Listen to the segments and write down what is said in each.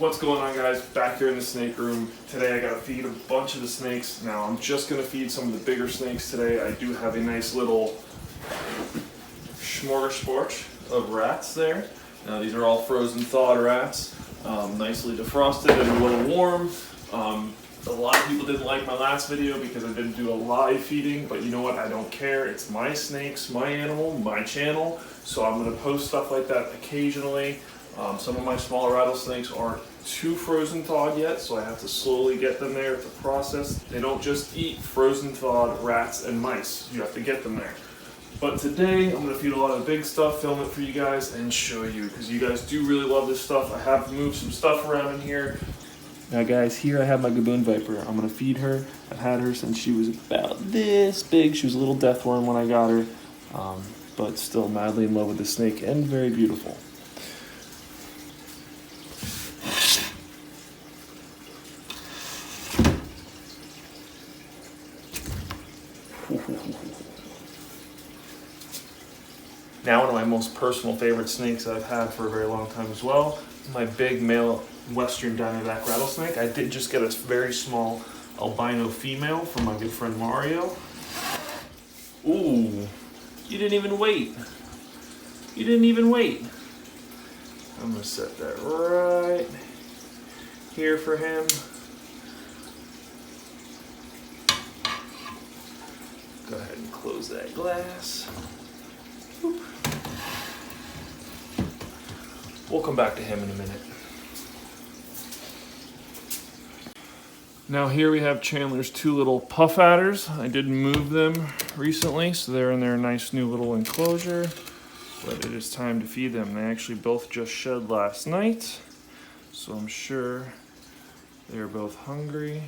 What's going on, guys? Back here in the snake room. Today I gotta feed a bunch of the snakes. Now I'm just gonna feed some of the bigger snakes today. I do have a nice little smorgasbord of rats there. Now these are all frozen thawed rats, nicely defrosted and a little warm. A lot of people didn't like my last video because I didn't do a live feeding, but you know what? I don't care. It's my snakes, my animal, my channel, so I'm gonna post stuff like that occasionally. Some of my smaller rattlesnakes aren't too frozen thawed yet, so I have to slowly get them there. It's a process. They don't just eat frozen thawed rats and mice. You have to get them there. But today, I'm gonna feed a lot of the big stuff, film it for you guys, and show you, because you guys do really love this stuff. I have moved some stuff around in here. Now guys, here I have my Gaboon Viper. I'm gonna feed her. I've had her since she was about this big. She was a little death worm when I got her, but still madly in love with the snake and very beautiful. Now one of my most personal favorite snakes I've had for a very long time as well, my big male Western Diamondback rattlesnake. I did just get a very small albino female from my good friend Mario. Ooh, you didn't even wait. You didn't even wait. I'm gonna set that right here for him. Go ahead and close that glass. Boop. We'll come back to him in a minute. Now here we have Chandler's two little puff adders. I did move them recently, so they're in their nice new little enclosure. But it is time to feed them. They actually both just shed last night, so I'm sure they're both hungry.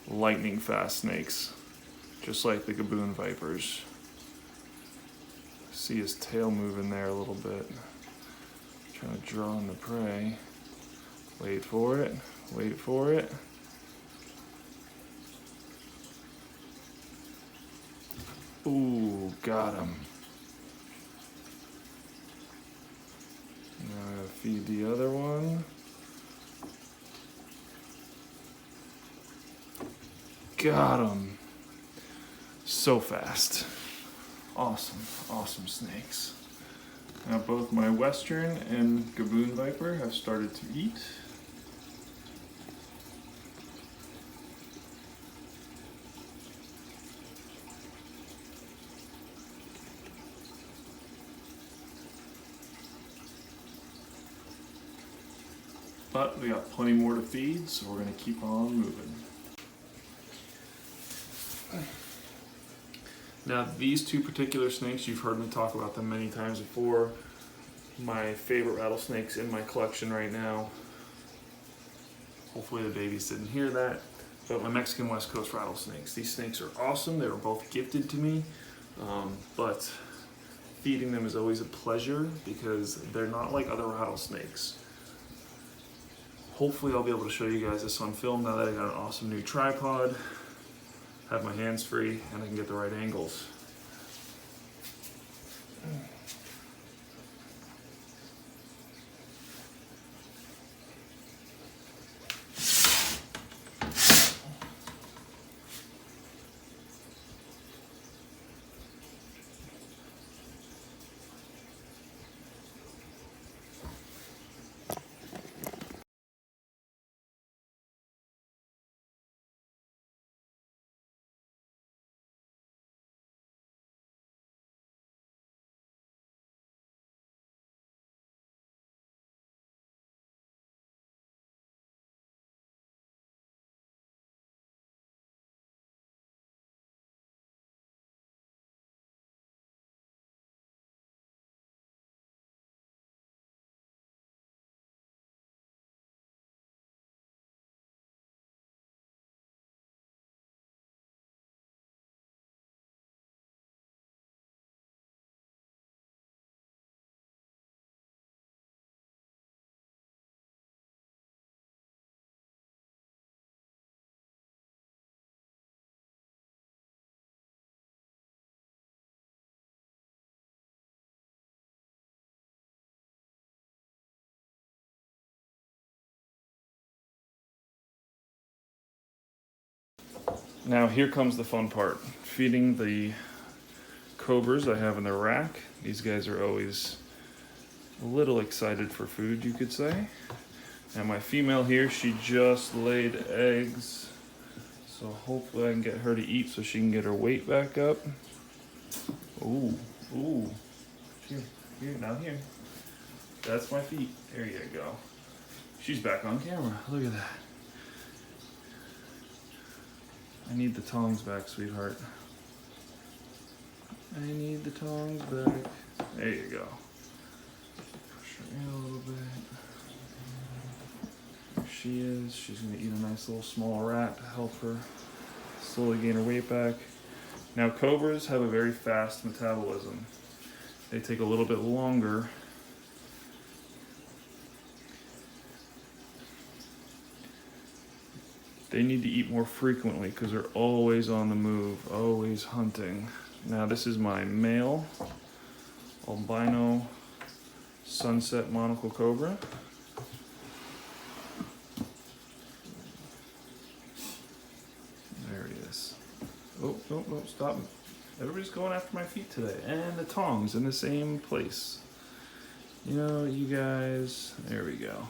Lightning fast snakes, just like the Gaboon Vipers. See his tail moving there a little bit. Trying to draw in the prey. Wait for it, wait for it. Ooh, got him. Now I gotta feed the other one. Got him. So fast. Awesome, awesome snakes. Now both my Western and Gaboon Viper have started to eat. But we got plenty more to feed, so we're gonna keep on moving. Now these two particular snakes, you've heard me talk about them many times before. My favorite rattlesnakes in my collection right now. Hopefully the babies didn't hear that. But my Mexican West Coast rattlesnakes. These snakes are awesome. They were both gifted to me. But feeding them is always a pleasure because they're not like other rattlesnakes. Hopefully I'll be able to show you guys this on film now that I got an awesome new tripod. Have my hands free and I can get the right angles. Now here comes the fun part. Feeding the Cobras I have in the rack. These guys are always a little excited for food, you could say. And my female here, she just laid eggs. So hopefully I can get her to eat so she can get her weight back up. Ooh, ooh. Here, now here. That's my feet. There you go. She's back on camera. Look at that. I need the tongs back, sweetheart. I need the tongs back. There you go. Push her in a little bit. There she is. She's gonna eat a nice little small rat to help her slowly gain her weight back. Now Cobras have a very fast metabolism. They take a little bit longer. They need to eat more frequently because they're always on the move, always hunting. Now this is my male albino sunset monocle cobra. There he is. Oh, no, no, stop. Everybody's going after my feet today. And the tongs in the same place. You know, you guys, there we go.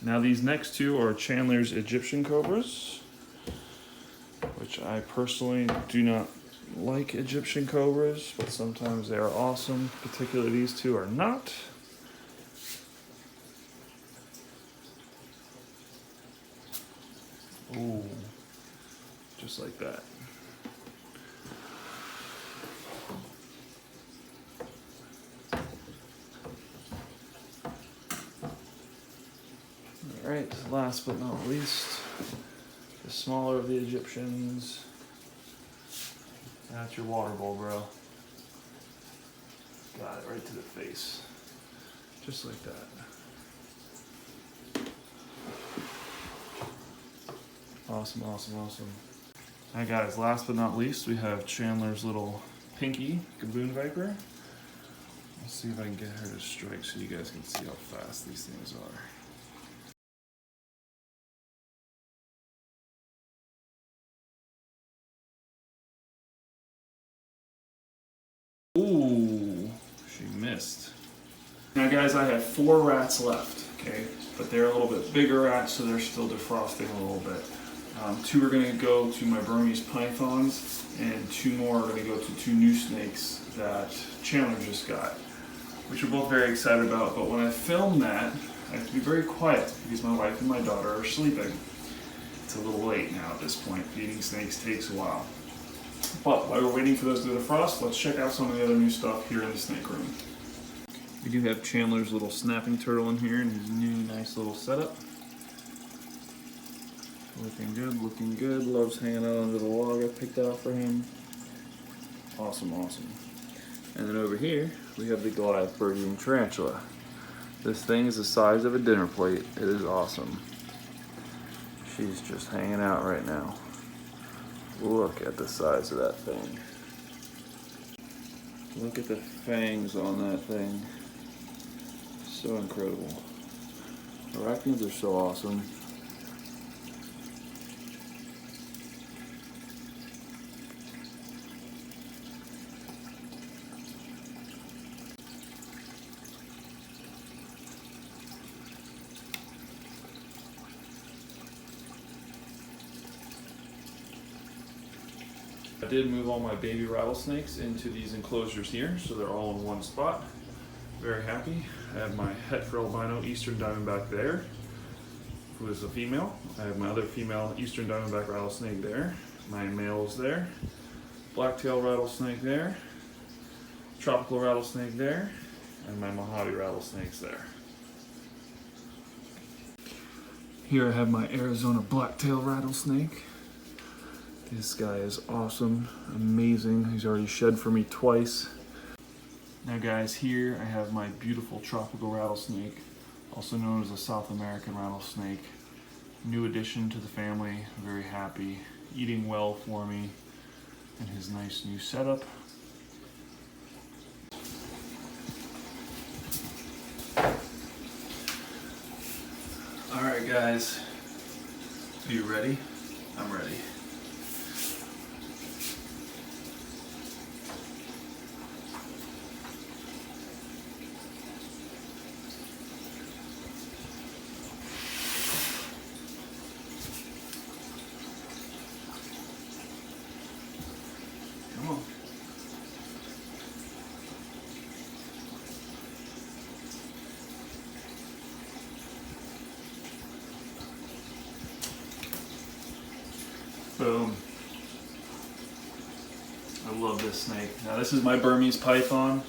Now these next two are Chandler's Egyptian Cobras, which I personally do not like Egyptian Cobras, but sometimes they are awesome. Particularly these two are not. Ooh, just like that. Alright, last but not least, the smaller of the Egyptians. That's your water bowl, bro. Got it right to the face. Just like that. Awesome, awesome, awesome. Alright guys, last but not least, we have Chandler's little pinky Gabriel Viper. Let's see if I can get her to strike so you guys can see how fast these things are. Ooh, she missed. Now guys, I have 4 rats left, okay? But they're a little bit bigger rats, so they're still defrosting a little bit. 2 are gonna go to my Burmese Pythons, and 2 more are gonna go to 2 new snakes that Chandler just got, which we're both very excited about. But when I film that, I have to be very quiet because my wife and my daughter are sleeping. It's a little late now at this point. Feeding snakes takes a while. But while we're waiting for those to defrost, let's check out some of the other new stuff here in the snake room. We do have Chandler's little snapping turtle in here and his new nice little setup. Looking good, looking good. Loves hanging out under the log I picked out for him. Awesome, awesome. And then over here, we have the Goliath bird-eating tarantula. This thing is the size of a dinner plate. It is awesome. She's just hanging out right now. Look at the size of that thing. Look at the fangs on that thing. So incredible. Arachnids are so awesome. I did move all my baby rattlesnakes into these enclosures here, so they're all in one spot. Very happy. I have my het for albino Eastern Diamondback there, who is a female. I have my other female Eastern Diamondback rattlesnake there. My male is there. BlackTailed Rattlesnake there. Tropical Rattlesnake there. And my Mojave Rattlesnakes there. Here I have my Arizona BlackTailed Rattlesnake. This guy is awesome, amazing. He's already shed for me twice. Now guys, here I have my beautiful tropical rattlesnake, also known as a South American rattlesnake. New addition to the family, very happy, eating well for me in his nice new setup. Alright guys, are you ready? I'm ready. Come on. Boom. I love this snake. Now this is my Burmese Python.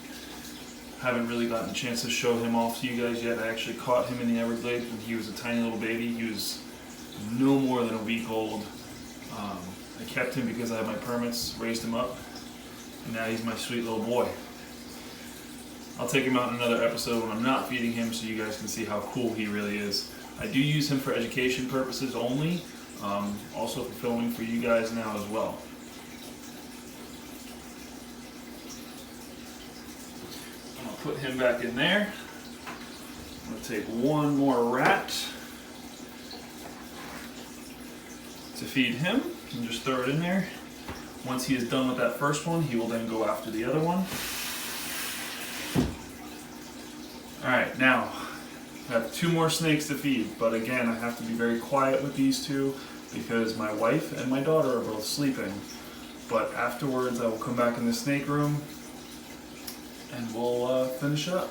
Haven't really gotten a chance to show him off to you guys yet. I actually caught him in the Everglades when he was a tiny little baby. He was no more than a week old. I kept him because I had my permits, raised him up, and now he's my sweet little boy. I'll take him out in another episode when I'm not feeding him so you guys can see how cool he really is. I do use him for education purposes only, also for filming for you guys now as well. I'm going to put him back in there. I'm going to take one more rat to feed him and just throw it in there. Once he is done with that first one, he will then go after the other one. Alright, now I have 2 more snakes to feed, but again, I have to be very quiet with these 2 because my wife and my daughter are both sleeping. But afterwards, I will come back in the snake room and we'll finish up.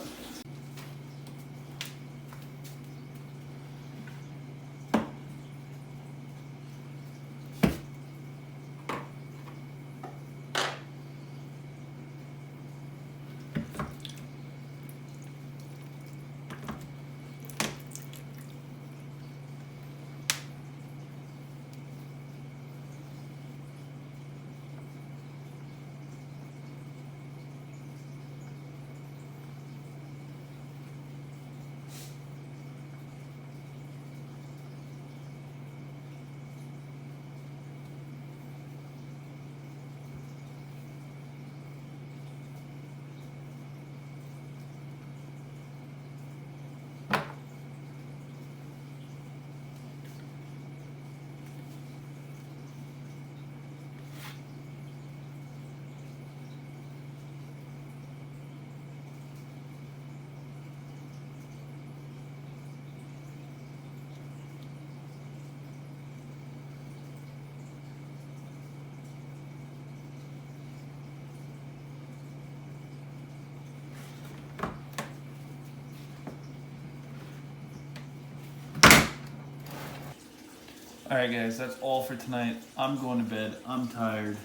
Alright guys, that's all for tonight. I'm going to bed. I'm tired.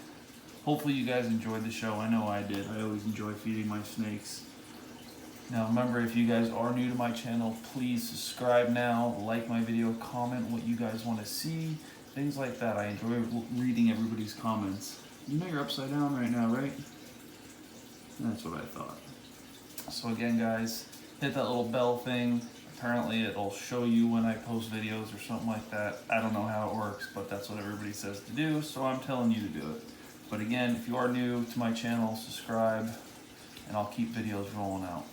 Hopefully you guys enjoyed the show. I know I did. I always enjoy feeding my snakes. Now remember, if you guys are new to my channel, please subscribe now, like my video, comment what you guys want to see, things like that. I enjoy reading everybody's comments. You know you're upside down right now, right? That's what I thought. So again guys, hit that little bell thing. Apparently it'll show you when I post videos or something like that. I don't know how it works, but that's what everybody says to do, so I'm telling you to do it. But again, if you are new to my channel, subscribe, and I'll keep videos rolling out.